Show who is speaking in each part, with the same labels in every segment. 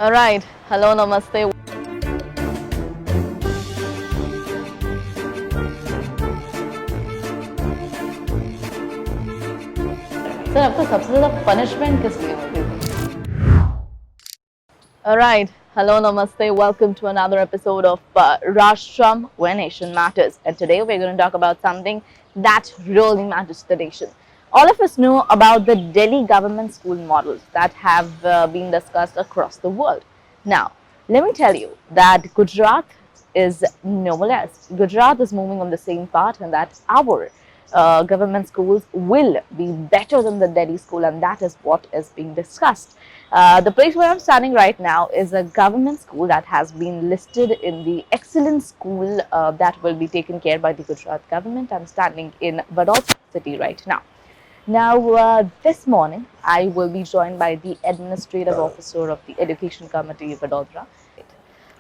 Speaker 1: All right. Hello, namaste. Sir आपको सबसे ज़्यादा पनिशमेंट किस लिए मिलती थी? All right. Hello, namaste. Welcome to another episode of Rashtram, Where Nation Matters. And today we're going to talk about something that really matters to the nation. All of us know about the Delhi government school models that have been discussed across the world. Now, let me tell you that Gujarat is no less. Gujarat is moving on the same path, and that our government schools will be better than the Delhi school, and that is what is being discussed. The place where I'm standing right now is a government school that has been listed in the excellent school that will be taken care by the Gujarat government. I'm standing in Vadodara city right now. Now, this morning, I will be joined by the administrative officer of the Education Committee, Vadodara.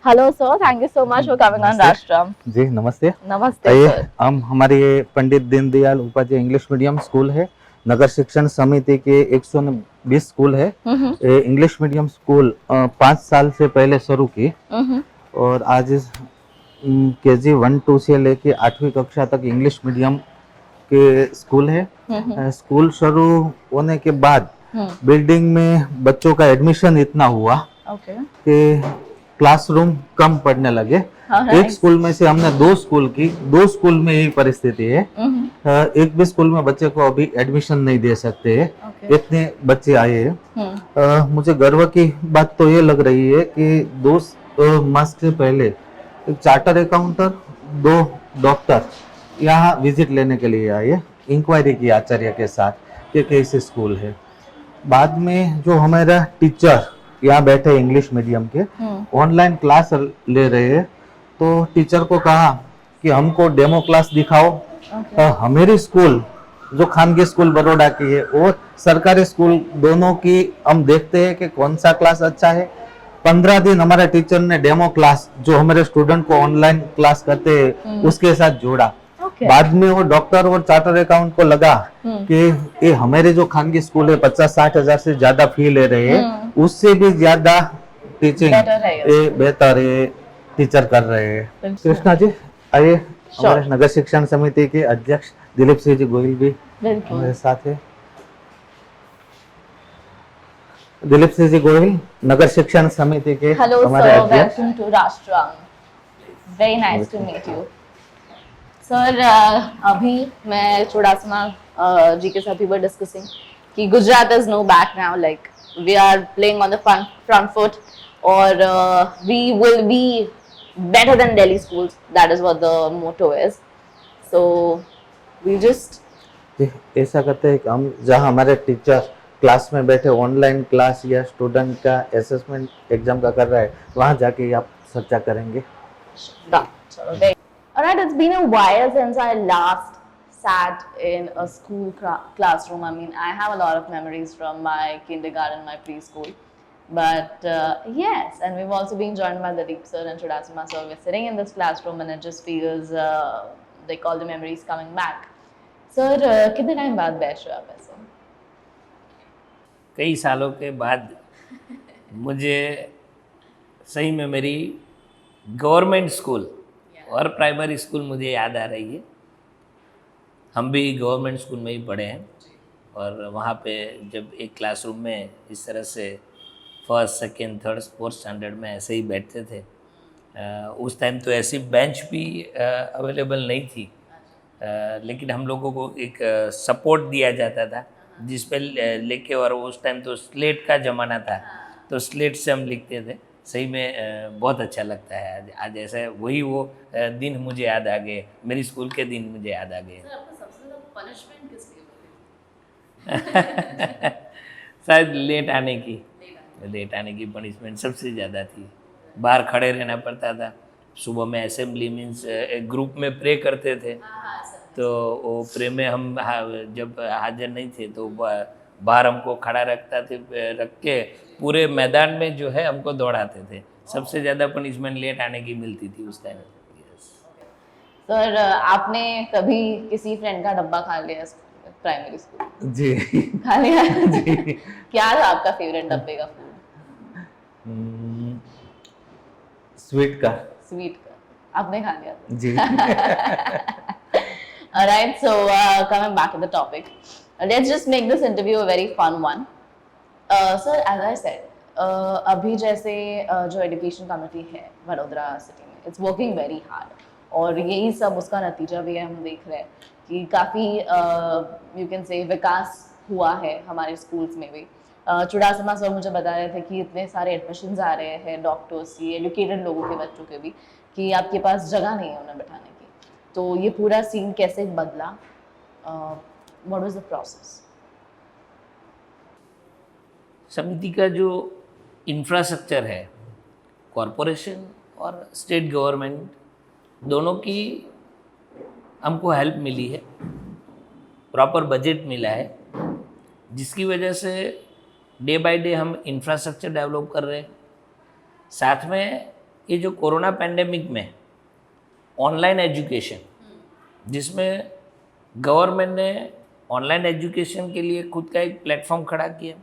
Speaker 1: Hello, sir. Thank you so much for coming on Rashtram.
Speaker 2: जी नमस्ते।
Speaker 1: Namaste,
Speaker 2: आइए
Speaker 1: sir.
Speaker 2: हम हमारे ये Pandit Deendayal Upadhyay English medium school है, नगर शिक्षण समिति के 120 स्कूल है। ये इंग्लिश मीडियम स्कूल 5 साल से पहले शुरू की और आज KG 1-2 से लेके 8वीं कक्षा तक इंग्लिश मीडियम के स्कूल है। स्कूल शुरू होने के बाद बिल्डिंग में बच्चों का एडमिशन इतना हुआ कि क्लासरूम कम पढ़ने लगे। एक स्कूल में से हमने 2 स्कूल की, 2 स्कूल में यही परिस्थिति है। एक भी स्कूल में बच्चे को अभी एडमिशन नहीं दे सकते हैं, इतने बच्चे आए हैं। मुझे गर्व की बात तो ये लग रही है कि 2 मास से पहले एक चार्टर अकाउंटर, 2 डॉक्टर यहाँ विजिट लेने के लिए आए, इंक्वायरी की आचार्य के साथ कि कैसे स्कूल है। बाद में जो हमारा टीचर यहाँ बैठे इंग्लिश मीडियम के ऑनलाइन क्लास ले रहे हैं, तो टीचर को कहा कि हमको डेमो क्लास दिखाओ। हमारी स्कूल जो खानगी स्कूल बड़ौदा की है और सरकारी स्कूल दोनों की हम देखते हैं कि कौन सा क्लास अच्छा है। 15 दिन हमारे टीचर ने डेमो क्लास जो हमारे स्टूडेंट को ऑनलाइन क्लास करते हैं उसके साथ जोड़ा। बाद में वो डॉक्टर और चार्टर अकाउंट को लगा कि ये हमारे जो खानगी स्कूल है 50-60 हजार से ज्यादा फी ले रहे हैं, उससे भी ज्यादा टीचिंग बेहतर है टीचर कर रहे हैं। कृष्णा जी आइए, हमारे नगर शिक्षण समिति के अध्यक्ष दिलीप सिंह जी गोयल भी हमारे साथ है। दिलीप सिंह जी गोयल नगर शिक्षण समिति के हमारे अध्यक्ष।
Speaker 1: वेलकम टू राष्ट्रम, very nice to meet you sir. अभी मैं चुड़ासमा जी के साथ भी डिस्कसिंग कि Gujarat is no back now, like we are playing on the front foot और we will be better than Delhi schools. That is what the motto is. So we just
Speaker 2: ऐसा करते हैं कि हम जहाँ हमारे टीचर क्लास में बैठे ऑनलाइन क्लास या स्टूडेंट का असेसमेंट एग्जाम का कर रहा है, वहाँ जाके आप चर्चा करेंगे।
Speaker 1: Alright, it's been a while since I last sat in a school classroom. I mean, I have a lot of memories from my kindergarten, my preschool. But yes, and we've also been joined by the Deep Sir and Chudasima Sir. We're sitting in this classroom and it just feels like all the memories coming back. Sir, कितने time बाद बैठ रहे हो आप ऐसे?
Speaker 3: कई सालों के बाद मुझे सही में मेरी गवर्नमेंट स्कूल और प्राइमरी स्कूल मुझे याद आ रही है। हम भी गवर्नमेंट स्कूल में ही पढ़े हैं और वहाँ पे जब एक क्लासरूम में इस तरह से first, second, third, fourth standard में ऐसे ही बैठते थे। उस टाइम तो ऐसी बेंच भी अवेलेबल नहीं थी, लेकिन हम लोगों को एक सपोर्ट दिया जाता था जिस पे लेके, और उस टाइम तो स्लेट का ज़माना था, तो स्लेट से हम लिखते थे। सही में बहुत अच्छा लगता है आज ऐसा वही वो दिन मुझे याद आ गए, मेरी स्कूल के दिन मुझे याद आ गए। शायद लेट आने की पनिशमेंट सबसे ज़्यादा थी। बाहर खड़े रहना पड़ता था। सुबह में असेंबली मीन्स एक ग्रुप में प्रे करते थे, तो वो प्रे में हम जब हाजिर नहीं थे तो बाहर हमको खड़ा रख के पूरे मैदान में जो है हमको दौड़ाते थे। सबसे ज़्यादा पनिशमेंट लेट आने की मिलती थी उस टाइम।
Speaker 1: सर, आपने कभी किसी फ्रेंड का डब्बा खा लिया प्राइमरी स्कूल?
Speaker 2: जी
Speaker 1: खा लिया।
Speaker 2: जी।
Speaker 1: क्या था आपका फेवरेट डब्बे का फूड?
Speaker 2: स्वीट का।
Speaker 1: स्वीट का आपने खा लिया था?
Speaker 2: जी।
Speaker 1: Alright, so coming back to the topic, let's just make this interview a very fun one. Sir, as I said, अभी जैसे जो एजुकेशन कमिटी है वडोदरा सिटी में, इट्स वर्किंग वेरी हार्ड, और यही सब उसका नतीजा भी है। हम देख रहे हैं कि काफ़ी यू कैन से विकास हुआ है हमारे स्कूल्स में भी। चुड़ासमा सर मुझे बता रहे थे कि इतने सारे एडमिशन्स आ रहे हैं डॉक्टर्स की, एजुकेटेड लोगों के बच्चों के भी, कि आपके पास जगह नहीं है उन्हें बिठाने की। तो ये पूरा सीन कैसे बदला? What was the process?
Speaker 3: समिति का जो इंफ्रास्ट्रक्चर है, कॉरपोरेशन और स्टेट गवर्नमेंट दोनों की हमको हेल्प मिली है, प्रॉपर बजट मिला है, जिसकी वजह से डे बाय डे हम इंफ्रास्ट्रक्चर डेवलप कर रहे हैं। साथ में ये जो कोरोना पैंडेमिक में ऑनलाइन एजुकेशन, जिसमें गवर्नमेंट ने ऑनलाइन एजुकेशन के लिए खुद का एक प्लेटफॉर्म खड़ा किया,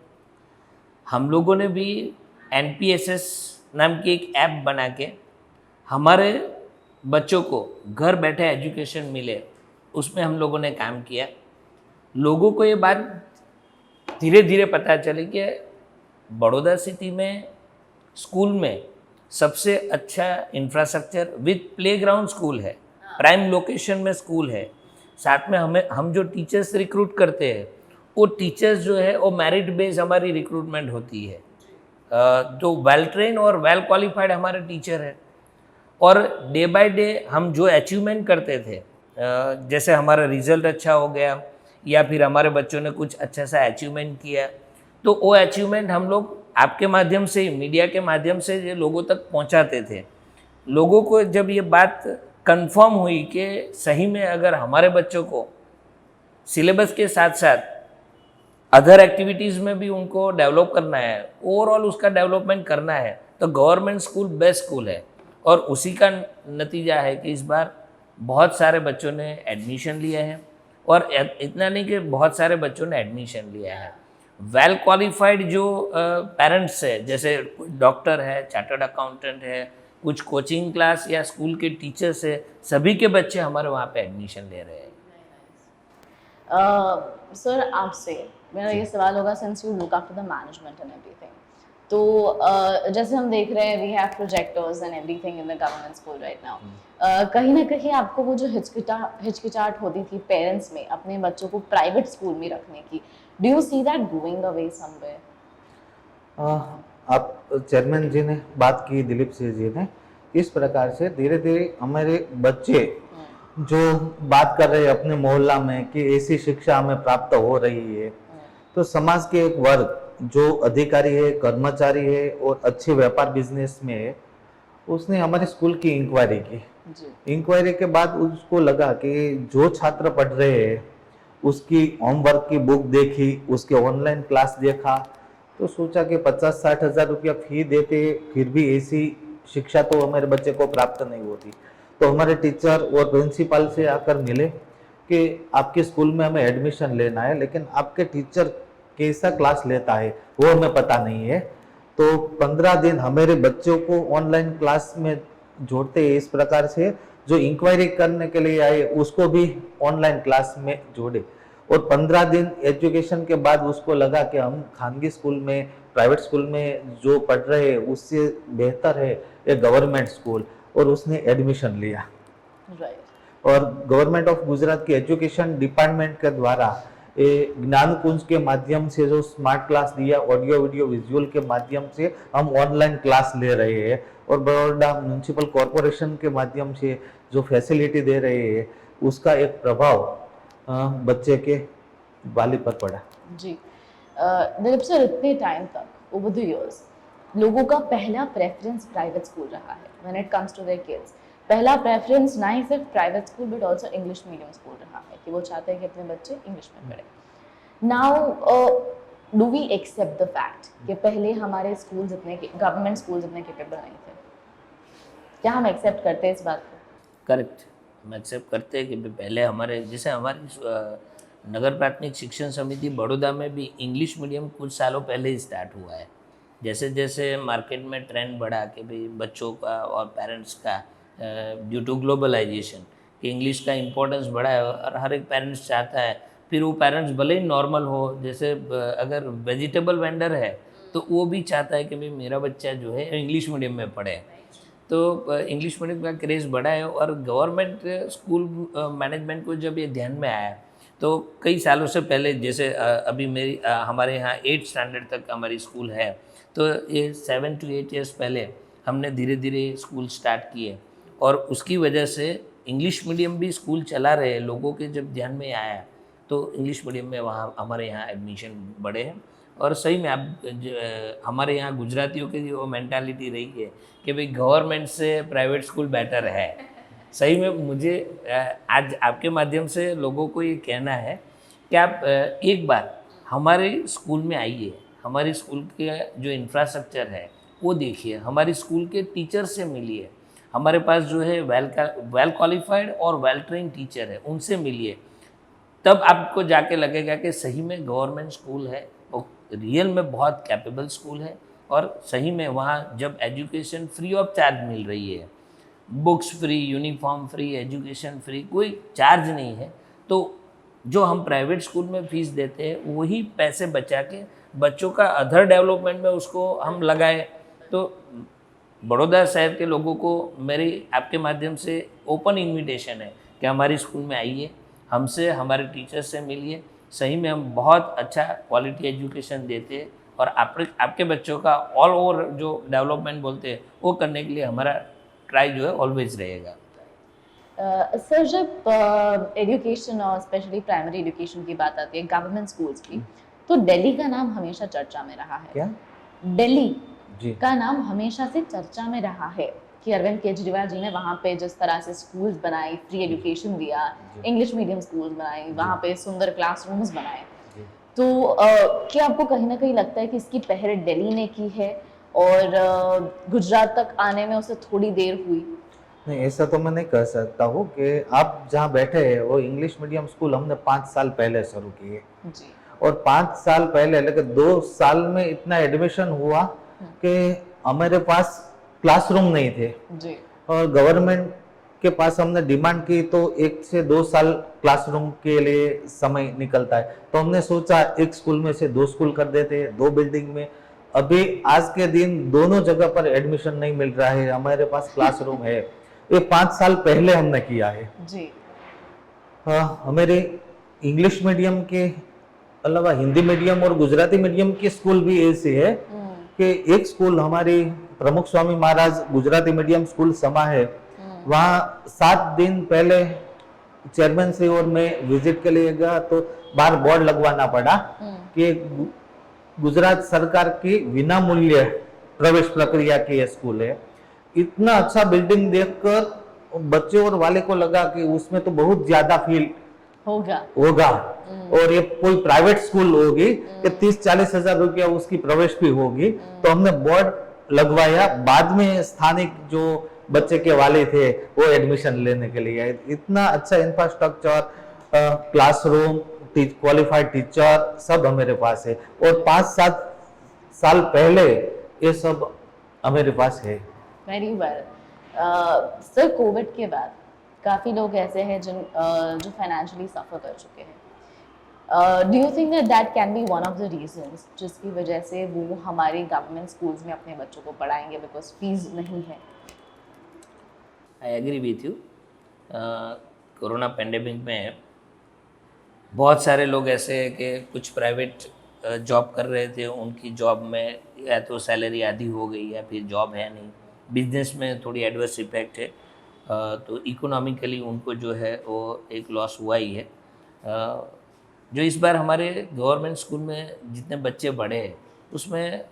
Speaker 3: हम लोगों ने भी NPSS नाम की एक ऐप बना के हमारे बच्चों को घर बैठे एजुकेशन मिले, उसमें हम लोगों ने काम किया। लोगों को ये बात धीरे धीरे पता चली कि बड़ौदा सिटी में स्कूल में सबसे अच्छा इंफ्रास्ट्रक्चर विद प्लेग्राउंड स्कूल है, प्राइम लोकेशन में स्कूल है। साथ में हम जो टीचर्स रिक्रूट करते हैं, वो टीचर्स जो है वो मेरिट बेस हमारी रिक्रूटमेंट होती है, जो वेल ट्रेन और वेल क्वालिफाइड हमारे टीचर है। और डे बाय डे हम जो अचीवमेंट करते थे, जैसे हमारा रिजल्ट अच्छा हो गया या फिर हमारे बच्चों ने कुछ अच्छा सा अचीवमेंट किया, तो वो अचीवमेंट हम लोग आपके माध्यम से, मीडिया के माध्यम से ये लोगों तक पहुंचाते थे। लोगों को जब ये बात कंफर्म हुई कि सही में अगर हमारे बच्चों को सिलेबस के साथ साथ अदर एक्टिविटीज़ में भी उनको डेवलप करना है, ओवरऑल उसका डेवलपमेंट करना है, तो गवर्नमेंट स्कूल बेस्ट स्कूल है। और उसी का नतीजा है कि इस बार बहुत सारे बच्चों ने एडमिशन लिया है, और इतना नहीं कि बहुत सारे बच्चों ने एडमिशन लिया है, वेल क्वालिफाइड जो पेरेंट्स है, जैसे डॉक्टर है, चार्टर्ड अकाउंटेंट है, कुछ कोचिंग क्लास या स्कूल के टीचर्स है, सभी के बच्चे हमारे वहाँ पे एडमिशन ले रहे हैं।
Speaker 1: सर, आपसे मेरा ये सवाल होगा, since you look after the management and everything, तो जैसे हम देख रहे हैं we have projectors and everything in the government school right now, कहीं ना कहीं आपको वो जो हिचकिचाहट होती थी पेरेंट्स में अपने बच्चों को प्राइवेट स्कूल में रखने की, do you see that going away somewhere?
Speaker 2: आप चेयरमैन जी ने बात की, दिलीप सिंह जी ने, इस प्रकार से धीरे धीरे हमारे बच्चे जो बात कर रहे हैं अपने मोहल्ला में कि ऐसी शिक्षा हमें प्राप्त हो रही है, तो समाज के एक वर्ग जो अधिकारी है, कर्मचारी है और अच्छे व्यापार बिजनेस में है, उसने हमारे स्कूल की इंक्वायरी की। इंक्वायरी के बाद उसको लगा कि जो छात्र पढ़ रहे हैं उसकी होमवर्क की बुक देखी, उसके ऑनलाइन क्लास देखा, तो सोचा कि 50-60 हज़ार रुपया फी देते फिर भी ऐसी शिक्षा तो हमारे बच्चे को प्राप्त नहीं होती। तो हमारे टीचर और प्रिंसिपल से आकर मिले कि आपके स्कूल में हमें एडमिशन लेना है, लेकिन आपके टीचर कैसा क्लास लेता है वो हमें पता नहीं है। तो 15 दिन हमारे बच्चों को ऑनलाइन क्लास में जोड़ते हैं। इस प्रकार से जो इंक्वायरी करने के लिए आए उसको भी ऑनलाइन क्लास में जोड़े, और 15 दिन एजुकेशन के बाद उसको लगा कि हम खानगी स्कूल में, प्राइवेट स्कूल में जो पढ़ रहे हैं उससे बेहतर है ये गवर्नमेंट स्कूल, और उसने एडमिशन लिया। और गवर्नमेंट ऑफ गुजरात की एजुकेशन डिपार्टमेंट के द्वारा ज्ञान कुंज के माध्यम से जो स्मार्ट क्लास दिया, ऑडियो वीडियो विजुअल के माध्यम से हम ऑनलाइन क्लास ले रहे हैं, और बड़ौदा म्यूनिसिपल कॉरपोरेशन के माध्यम से जो फैसिलिटी दे रहे हैं उसका एक प्रभाव बच्चे के वाली पर पड़ा।
Speaker 1: जी दिलीप सर, इतने टाइम तक ओवर द इयर्स लोगों का पहला प्रेफरेंस प्राइवेट स्कूल रहा है when it comes to their kids. पहला प्रेफरेंस ना ही सिर्फ private school but also English medium school रहा है कि वो चाहते हैं कि अपने बच्चे इंग्लिश में पढ़ें। Now do we accept the fact कि पहले हमारे स्कूल जितने गवर्नमेंट स्कूल जितने कैपेबल नहीं थे? क्या हम एक्सेप्ट करते हैं इस बात को?
Speaker 3: करेक्ट, हम एक्सेप्ट करते हैं कि पहले हमारे, जैसे हमारी नगर प्राथमिक शिक्षण समिति बड़ौदा में भी इंग्लिश मीडियम कुछ सालों पहले ही स्टार्ट हुआ है, जैसे जैसे मार्केट में ट्रेंड बढ़ा कि भाई बच्चों का और पेरेंट्स का ड्यू टू ग्लोबलाइजेशन कि इंग्लिश का इम्पोर्टेंस बढ़ा है और हर एक पेरेंट्स चाहता है, फिर वो पेरेंट्स भले ही नॉर्मल हो, जैसे अगर वेजिटेबल वेंडर है तो वो भी चाहता है कि भाई मेरा बच्चा जो है इंग्लिश मीडियम में पढ़े। तो इंग्लिश मीडियम का क्रेज़ बढ़ा है और गवर्नमेंट स्कूल मैनेजमेंट को जब ये ध्यान में आया तो कई सालों से पहले, जैसे अभी हमारे यहाँ 8th स्टैंडर्ड तक हमारी स्कूल है, तो ये 7 to 8 ईयर्स पहले हमने धीरे धीरे स्कूल स्टार्ट किए और उसकी वजह से इंग्लिश मीडियम भी स्कूल चला रहे लोगों के जब ध्यान में आया तो इंग्लिश मीडियम में वहाँ हमारे यहाँ एडमिशन बढ़े हैं। और सही में हमारे यहाँ गुजरातियों की वो मेंटालिटी रही है कि भाई गवर्नमेंट से प्राइवेट स्कूल बेटर है। सही में मुझे आज आपके माध्यम से लोगों को ये कहना है कि आप एक बार हमारे स्कूल में आइए, हमारे स्कूल के जो इंफ्रास्ट्रक्चर है वो देखिए, हमारे स्कूल के टीचर से मिलिए, हमारे पास जो है वेल क्वालिफाइड और वेल ट्रेन टीचर है उनसे मिलिए, तब आपको जाके लगेगा कि सही में गवर्नमेंट स्कूल है वो रियल में बहुत कैपेबल स्कूल है। और सही में वहाँ जब एजुकेशन फ्री ऑफ चार्ज मिल रही है, books free, uniform free, education free, कोई चार्ज नहीं है, तो जो हम प्राइवेट स्कूल में फ़ीस देते हैं वही पैसे बचा के बच्चों का अदर डेवलपमेंट में उसको हम लगाए। तो बड़ौदा शहर के लोगों को मेरी आपके माध्यम से ओपन इनविटेशन है कि हमारी स्कूल में आइए, हमसे, हमारे टीचर से मिलिए। सही में हम बहुत अच्छा क्वालिटी एजुकेशन देते हैं और आपके बच्चों का ऑल ओवर जो डेवलपमेंट बोलते हैं वो करने के लिए हमारा ट्राई जो है ऑलवेज रहेगा।
Speaker 1: सर, जब एजुकेशन और स्पेशली प्राइमरी एजुकेशन की बात आती है गवर्नमेंट स्कूल्स की, तो दिल्ली का नाम हमेशा चर्चा में रहा है।
Speaker 2: क्या?
Speaker 1: दिल्ली
Speaker 2: जी।
Speaker 1: का नाम हमेशा से चर्चा में रहा है कि अरविंद केजरीवाल जी ने वहाँ पे जिस तरह से स्कूल्स बनाई, फ्री एजुकेशन दिया, इंग्लिश मीडियम स्कूल्स बनाई, वहाँ पे सुंदर क्लासरूम्स बनाए, तो क्या आपको कहीं ना कहीं लगता है कि इसकी पहल दिल्ली ने की है और गुजरात तक आने में उसे थोड़ी देर हुई?
Speaker 2: नहीं, ऐसा तो मैं नहीं कह सकता हूँ कि आप जहाँ बैठे हैं वो इंग्लिश मीडियम स्कूल हमने 5 साल पहले शुरू किए
Speaker 1: जी।
Speaker 2: और 5 साल पहले, लेकिन 2 साल में इतना एडमिशन हुआ कि हमारे पास क्लासरूम नहीं थे
Speaker 1: जी।
Speaker 2: और गवर्नमेंट के पास हमने डिमांड की तो 1 से 2 साल क्लासरूम के लिए समय निकलता है, तो हमने सोचा एक स्कूल में से 2 स्कूल कर देते, 2 बिल्डिंग में। अभी आज के दिन दोनों जगह पर एडमिशन नहीं मिल रहा है, हमारे पास क्लासरूम है। ये 5 साल पहले हमने किया है
Speaker 1: जी।
Speaker 2: हमारे इंग्लिश मीडियम के अलावा हिंदी मीडियम और गुजराती मीडियम के स्कूल भी ऐसे है कि एक स्कूल हमारी प्रमुख स्वामी महाराज गुजराती मीडियम स्कूल समा है, वहाँ 7 दिन पहले चेयरमैन श्री और मैं विजिट के लिए गया तो बाहर बोर्ड लगवाना पड़ा कि गुजरात सरकार की विना मूल्य प्रवेश प्रक्रिया की स्कूल है। इतना अच्छा बिल्डिंग देखकर बच्चे और वाले को लगा कि उसमें तो बहुत ज्यादा फील होगा और ये कोई प्राइवेट स्कूल होगी कि 30-40 हजार रुपया उसकी प्रवेश फी होगी, तो हमने बोर्ड लगवाया। बाद में स्थानिक जो बच्चे के वाले थे वो एडमिशन लेने के लिए आए। इतना अच्छा इंफ्रास्ट्रक्चर, क्लासरूम, क्वालिफाइड टीचर सब हमारे पास है और 5-7 साल पहले ये सब हमारे पास है।
Speaker 1: Very well. सर, कोविड के बाद काफ़ी लोग ऐसे हैं जो फाइनेंशियली सफ़र कर चुके हैं। Do you think that can be one of the reasons जिसकी वजह से वो हमारे गवर्नमेंट स्कूल्स में अपने बच्चों को पढ़ाएंगे बिकॉज फीस नहीं है?
Speaker 3: I agree with you. Corona pandemic में बहुत सारे लोग ऐसे हैं कि कुछ प्राइवेट जॉब कर रहे थे, उनकी जॉब में या तो सैलरी आधी हो गई या फिर जॉब है नहीं, बिजनेस में थोड़ी एडवर्स इफेक्ट है, तो इकोनॉमिकली उनको जो है वो एक लॉस हुआ ही है। जो इस बार हमारे गवर्नमेंट स्कूल में जितने बच्चे बढ़े हैं उसमें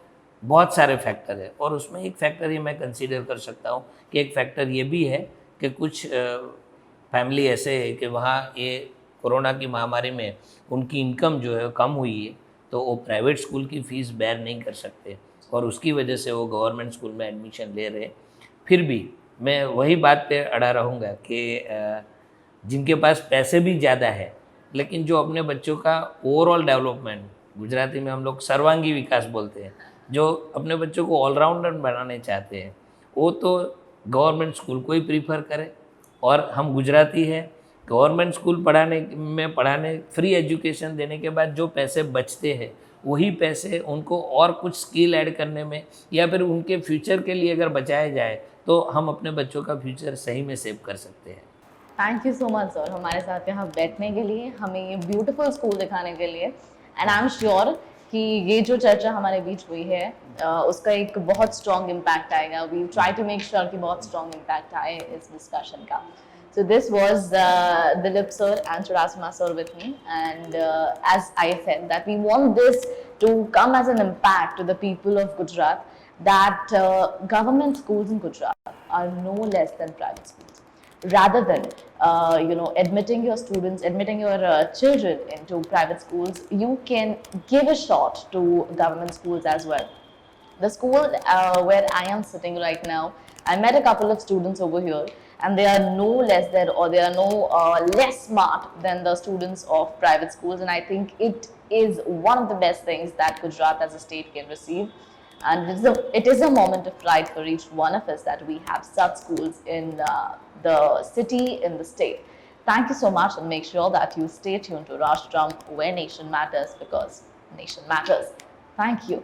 Speaker 3: बहुत सारे फैक्टर है और उसमें एक फैक्टर ये मैं कंसीडर कर सकता हूँ कि एक फैक्टर ये भी है कि कुछ फैमिली ऐसे है कि वहाँ ये कोरोना की महामारी में उनकी इनकम जो है कम हुई है, तो वो प्राइवेट स्कूल की फ़ीस बेयर नहीं कर सकते और उसकी वजह से वो गवर्नमेंट स्कूल में एडमिशन ले रहे। फिर भी मैं वही बात पे अड़ा रहूँगा कि जिनके पास पैसे भी ज़्यादा है लेकिन जो अपने बच्चों का ओवरऑल डेवलपमेंट, गुजराती में हम लोग सर्वांगी विकास बोलते हैं, जो अपने बच्चों को ऑलराउंडर बनाने चाहते हैं वो तो गवर्नमेंट स्कूल को ही प्रीफर करें। और हम गुजराती हैं, गवर्नमेंट स्कूल पढ़ाने फ्री एजुकेशन देने के बाद जो पैसे बचते हैं वही पैसे उनको और कुछ स्किल ऐड करने में या फिर उनके फ्यूचर के लिए अगर बचाया जाए तो हम अपने बच्चों का फ्यूचर सही में सेव कर सकते हैं।
Speaker 1: Thank you so much sir हमारे साथ यहाँ बैठने के लिए, हमें ये ब्यूटीफुल स्कूल दिखाने के लिए। एंड आई एम श्योर कि ये जो चर्चा हमारे बीच हुई है उसका एक बहुत स्ट्रॉन्ग इम्पैक्ट आएगा। We try to make sure कि बहुत स्ट्रॉन्ग इम्पैक्ट आए इस डिस्कशन का। So this was Dilip sir and Churasima sir with me, and as I said that we want this to come as an impact to the people of Gujarat, that government schools in Gujarat are no less than private schools. Rather than admitting your students, admitting your children into private schools, you can give a shot to government schools as well. The school where I am sitting right now, I met a couple of students over here, and they are no less than, or they are no less smart than the students of private schools. And I think it is one of the best things that Gujarat as a state can receive. And it is a moment of pride for each one of us that we have such schools in the city, in the state. Thank you so much, and make sure that you stay tuned to Rashtram, where nation matters, because nation matters. Thank you.